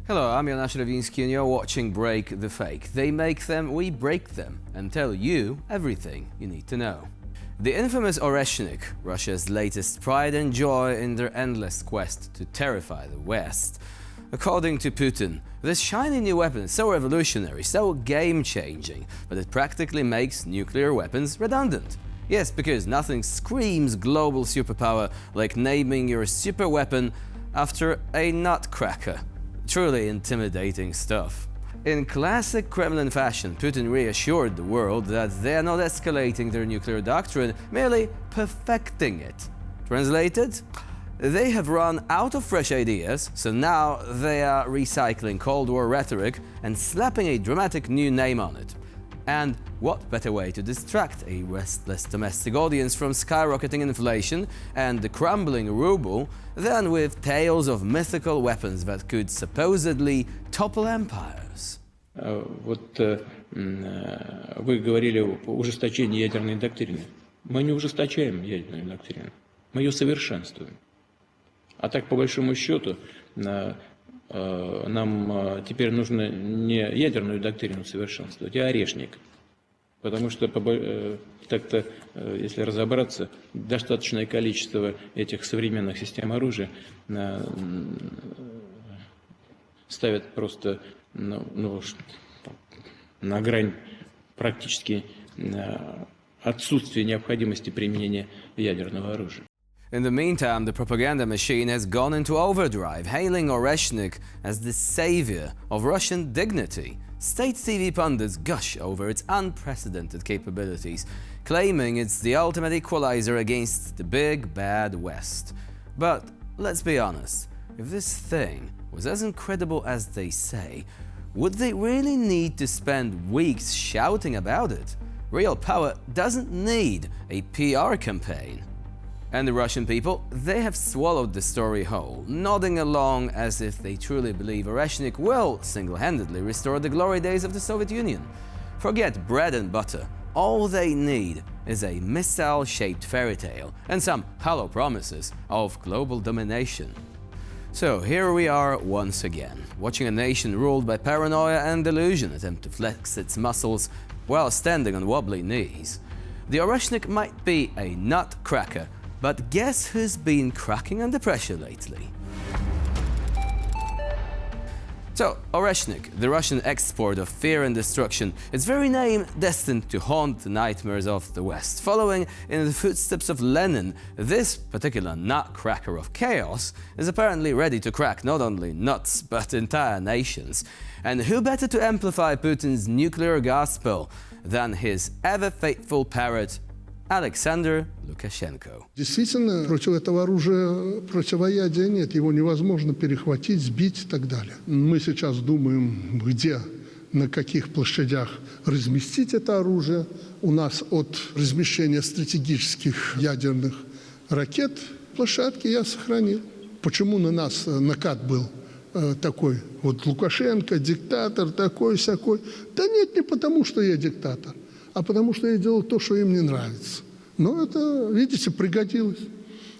Hello, I'm Jan Ravinsky and you're watching Break the Fake. They make them, we break them, and tell you everything you need to know. The infamous Oreshnik, Russia's latest pride and joy in their endless quest to terrify the West. According to Putin, this shiny new weapon is so revolutionary, so game-changing, but it practically makes nuclear weapons redundant. Yes, because nothing screams global superpower like naming your super weapon after a nutcracker. Truly intimidating stuff. In classic Kremlin fashion, Putin reassured the world that they are not escalating their nuclear doctrine, merely perfecting it. Translated? They have run out of fresh ideas, so now they are recycling Cold War rhetoric and slapping a dramatic new name on it. And what better way to distract a restless domestic audience from skyrocketing inflation and the crumbling ruble than with tales of mythical weapons that could supposedly topple empires? Вот вы говорили об ужесточении ядерной доктрины. Мы не ужесточаем ядерную доктрину, мы ее совершенствуем. А так, по большому счету, нам теперь нужно не ядерную доктрину совершенствовать, а орешник. Потому что, так-то, если разобраться, достаточное количество этих современных систем оружия ставят просто на грань практически отсутствия необходимости применения ядерного оружия. In the meantime, the propaganda machine has gone into overdrive, hailing Oreshnik as the savior of Russian dignity. State TV pundits gush over its unprecedented capabilities, claiming it's the ultimate equalizer against the big bad West. But let's be honest, if this thing was as incredible as they say, would they really need to spend weeks shouting about it? Real power doesn't need a PR campaign. And the Russian people, they have swallowed the story whole, nodding along as if they truly believe Oreshnik will single-handedly restore the glory days of the Soviet Union. Forget bread and butter. All they need is a missile-shaped fairy tale and some hollow promises of global domination. So here we are once again, watching a nation ruled by paranoia and delusion attempt to flex its muscles while standing on wobbly knees. The Oreshnik might be a nutcracker, but guess who's been cracking under pressure lately? So, Oreshnik, the Russian export of fear and destruction, its very name destined to haunt the nightmares of the West. Following in the footsteps of Lenin, this particular nutcracker of chaos is apparently ready to crack not only nuts, but entire nations. And who better to amplify Putin's nuclear gospel than his ever-faithful parrot, Alexander Lukashenko. Действительно, против этого оружия противоядия нет, его невозможно перехватить, сбить и так далее. Мы сейчас думаем, где, на каких площадях разместить это оружие. У нас от размещения стратегических ядерных ракет площадки я сохранил. Почему на нас накат был такой? Вот Лукашенко, диктатор, такой-сякой. Да нет, не потому, что я диктатор, а потому что я делал то, что им не нравится. Но это, видите, пригодилось.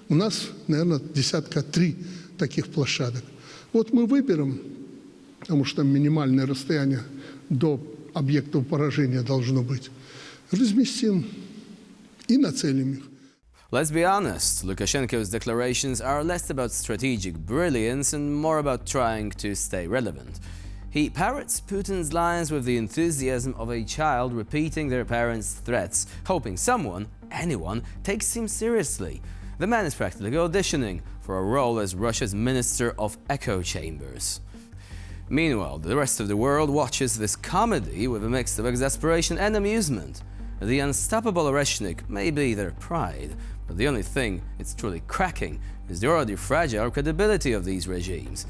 У нас, наверное, 3 таких площадок. Вот мы выберем, потому что там минимальное расстояние до объектов поражения должно быть, разместим и нацелим их. Let's be honest, Lukashenko's declarations are less about strategic brilliance and more about trying to stay relevant. He parrots Putin's lines with the enthusiasm of a child repeating their parents' threats, hoping someone, anyone, takes him seriously. The man is practically auditioning for a role as Russia's Minister of Echo Chambers. Meanwhile, the rest of the world watches this comedy with a mix of exasperation and amusement. The unstoppable Oreshnik may be their pride, but the only thing it's truly cracking is the already fragile credibility of these regimes.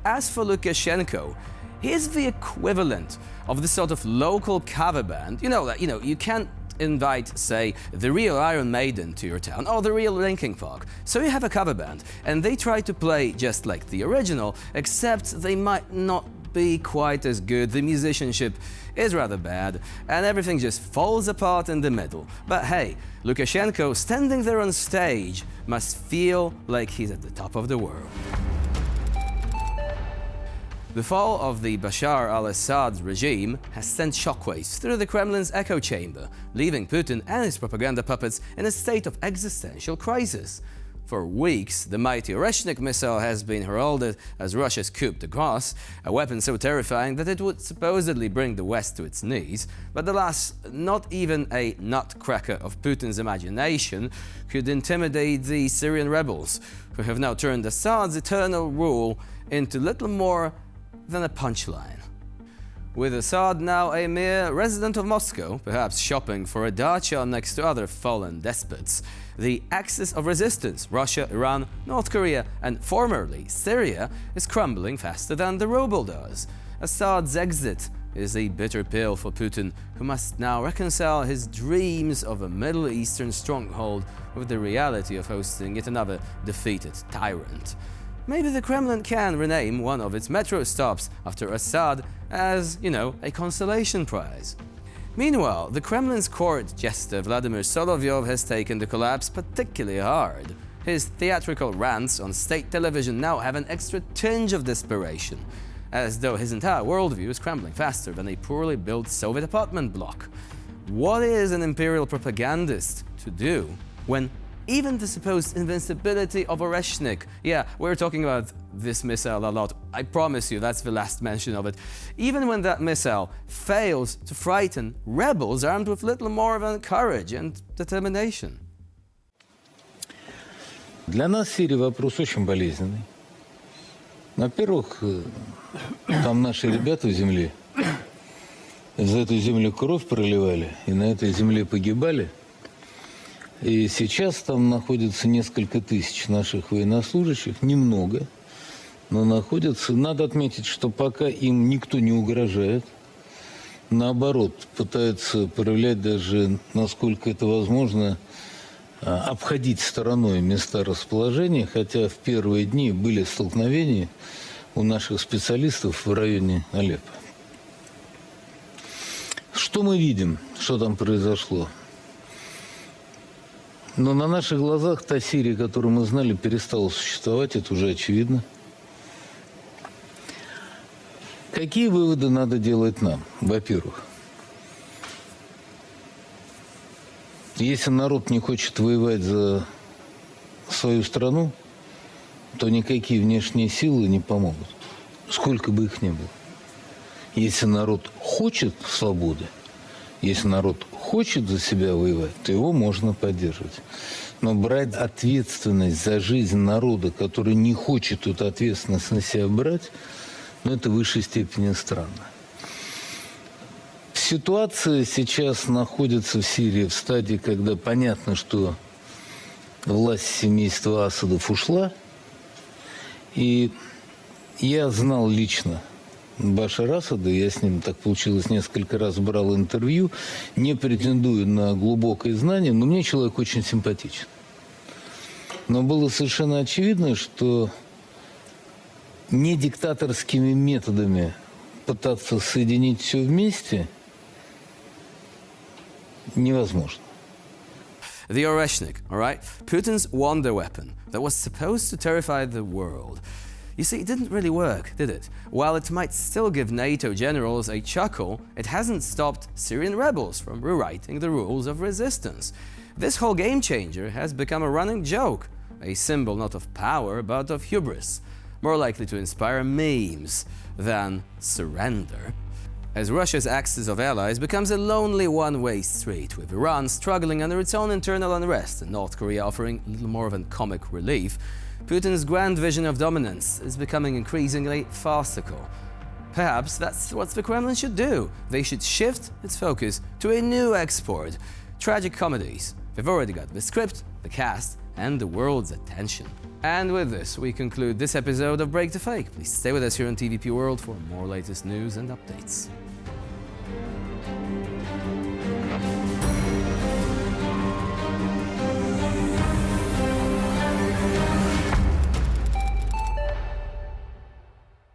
As for Lukashenko, he is the equivalent of the sort of local cover band. You can't invite, say, the real Iron Maiden to your town or the real Linkin Park. So you have a cover band, and they try to play just like the original, except they might not be quite as good, the musicianship is rather bad, and everything just falls apart in the middle. But hey, Lukashenko standing there on stage must feel like he's at the top of the world. The fall of the Bashar al-Assad regime has sent shockwaves through the Kremlin's echo chamber, leaving Putin and his propaganda puppets in a state of existential crisis. For weeks, the mighty Oreshnik missile has been heralded as Russia's coup de grace, a weapon so terrifying that it would supposedly bring the West to its knees. But alas, not even a nutcracker of Putin's imagination could intimidate the Syrian rebels, who have now turned Assad's eternal rule into little more than a punchline. With Assad now a mere resident of Moscow, perhaps shopping for a dacha next to other fallen despots, the axis of resistance, Russia, Iran, North Korea, and formerly Syria, is crumbling faster than the ruble does. Assad's exit is a bitter pill for Putin, who must now reconcile his dreams of a Middle Eastern stronghold with the reality of hosting yet another defeated tyrant. Maybe the Kremlin can rename one of its metro stops after Assad as, a consolation prize. Meanwhile, the Kremlin's court jester Vladimir Solovyov has taken the collapse particularly hard. His theatrical rants on state television now have an extra tinge of desperation, as though his entire worldview is crumbling faster than a poorly built Soviet apartment block. What is an imperial propagandist to do when even the supposed invincibility of Oreshnik, yeah, we're talking about this missile a lot, I promise you that's the last mention of it, even when that missile fails to frighten rebels armed with little more than courage and determination? Для нас Сирия вопрос очень болезненный. Во-первых, там наши ребята в земле, за эту землю кровь проливали и на этой земле погибали. И сейчас там находится несколько тысяч наших военнослужащих, немного, но находятся. Надо отметить, что пока им никто не угрожает, наоборот, пытаются проявлять даже, насколько это возможно, обходить стороной места расположения, хотя в первые дни были столкновения у наших специалистов в районе Алеппо. Что мы видим, что там произошло? Но на наших глазах та Сирия, которую мы знали, перестала существовать, это уже очевидно. Какие выводы надо делать нам? Во-первых, если народ не хочет воевать за свою страну, то никакие внешние силы не помогут, сколько бы их ни было. Если народ хочет свободы, если народ хочет за себя воевать, то его можно поддерживать. Но брать ответственность за жизнь народа, который не хочет эту ответственность на себя брать, это в высшей степени странно. Ситуация сейчас находится в Сирии в стадии, когда понятно, что власть семейства Асадов ушла. И я знал лично Башара Асада, я с ним, так получилось, несколько раз брал интервью, не претендую на глубокое знание, но мне человек очень симпатичен. Но было совершенно очевидно, что не диктаторскими методами пытаться соединить все вместе невозможно. The Oreshnik, all right? Putin's wonder weapon that was supposed to terrify the world. You see, it didn't really work, did it? While it might still give NATO generals a chuckle, it hasn't stopped Syrian rebels from rewriting the rules of resistance. This whole game changer has become a running joke, a symbol not of power but of hubris, more likely to inspire memes than surrender. As Russia's axis of allies becomes a lonely one-way street, with Iran struggling under its own internal unrest and North Korea offering little more than comic relief, Putin's grand vision of dominance is becoming increasingly farcical. Perhaps that's what the Kremlin should do. They should shift its focus to a new export, tragic comedies. They've already got the script, the cast, and the world's attention. And with this, we conclude this episode of Break the Fake. Please stay with us here on TVP World for more latest news and updates.